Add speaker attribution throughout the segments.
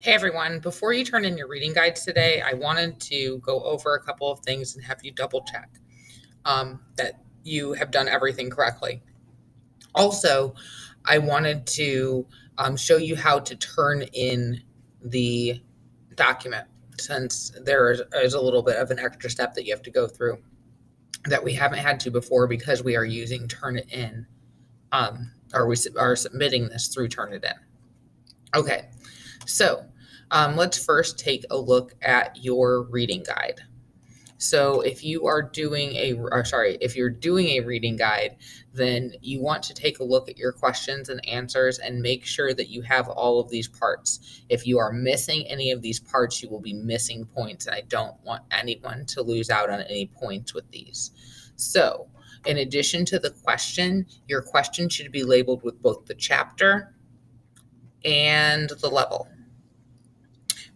Speaker 1: Hey everyone, before you turn in your reading guides today, I wanted to go over a couple of things and have you double check that you have done everything correctly. Also, I wanted to show you how to turn in the document since there is a little bit of an extra step that you have to go through that we haven't had to before because we are using Turnitin, or we are submitting this through Turnitin. Okay, so let's first take a look at your reading guide. So if you are doing if you're doing a reading guide, then you want to take a look at your questions and answers and make sure that you have all of these parts. If you are missing any of these parts, you will be missing points, and I don't want anyone to lose out on any points with these. So in addition to the question, your question should be labeled with both the chapter and the level.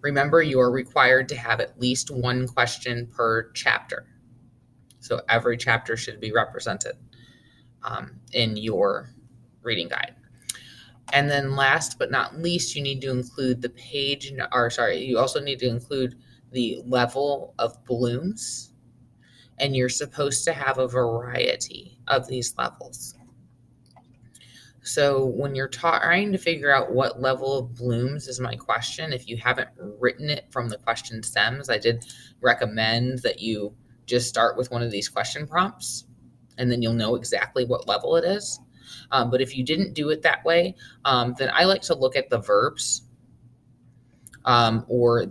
Speaker 1: Remember, you are required to have at least one question per chapter. So every chapter should be represented in your reading guide. And then last but not least, you need to include the you also need to include the level of blooms, and you're supposed to have a variety of these levels. So when you're trying to figure out what level of blooms is my question, if you haven't written it from the question stems, I did recommend that you just start with one of these question prompts, and then you'll know exactly what level it is. But if you didn't do it that way, then I like to look at the verbs, or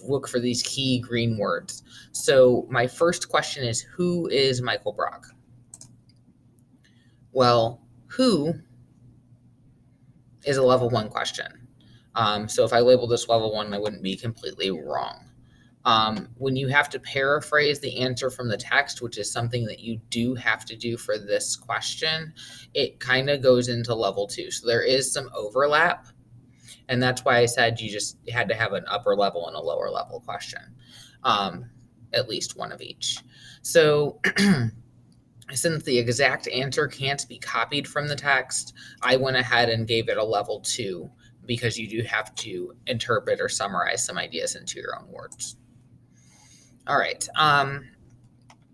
Speaker 1: look for these key green words. So my first question is, who is Michael Brock? Well, who is a level 1 question. So if I label this level 1, I wouldn't be completely wrong. When you have to paraphrase the answer from the text, which is something that you do have to do for this question, it kind of goes into level 2. So there is some overlap, and that's why I said you just had to have an upper level and a lower level question, at least one of each. So since the exact answer can't be copied from the text, I went ahead and gave it a level 2 because you do have to interpret or summarize some ideas into your own words. All right. And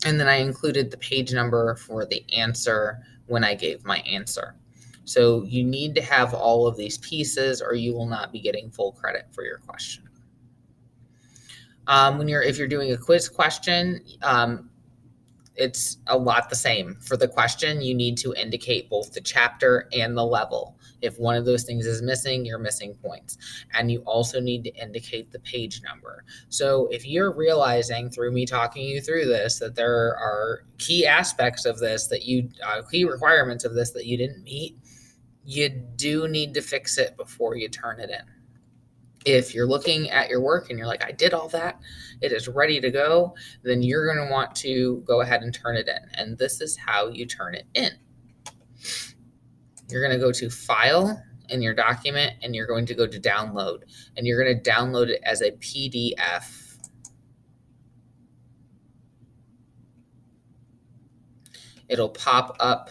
Speaker 1: then I included the page number for the answer when I gave my answer. So you need to have all of these pieces or you will not be getting full credit for your question. If you're doing a quiz question, it's a lot the same. For the question, you need to indicate both the chapter and the level. If one of those things is missing, you're missing points. And you also need to indicate the page number. So if you're realizing through me talking you through this that there are key aspects of this key requirements of this that you didn't meet, you do need to fix it before you turn it in. If you're looking at your work and you're like, I did all that, it is ready to go, then you're going to want to go ahead and turn it in. And this is how you turn it in. You're going to go to File in your document, and you're going to go to Download, and you're going to download it as a PDF. It'll pop up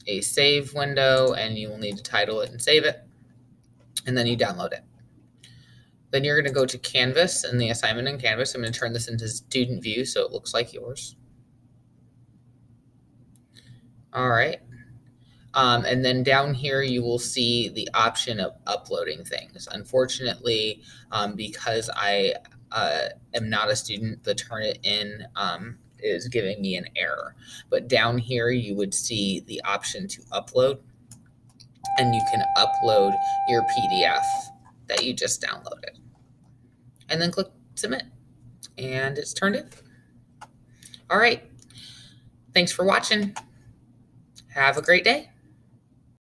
Speaker 1: a save window, and you will need to title it and save it, and then you download it. Then you're going to go to Canvas and the assignment in Canvas. I'm going to turn this into student view so it looks like yours. All right. And then down here, you will see the option of uploading things. Unfortunately, because I am not a student, the Turnitin is giving me an error. But down here, you would see the option to upload, and you can upload your PDF that you just downloaded. And then click Submit, and it's turned in. All right. Thanks for watching. Have a great day.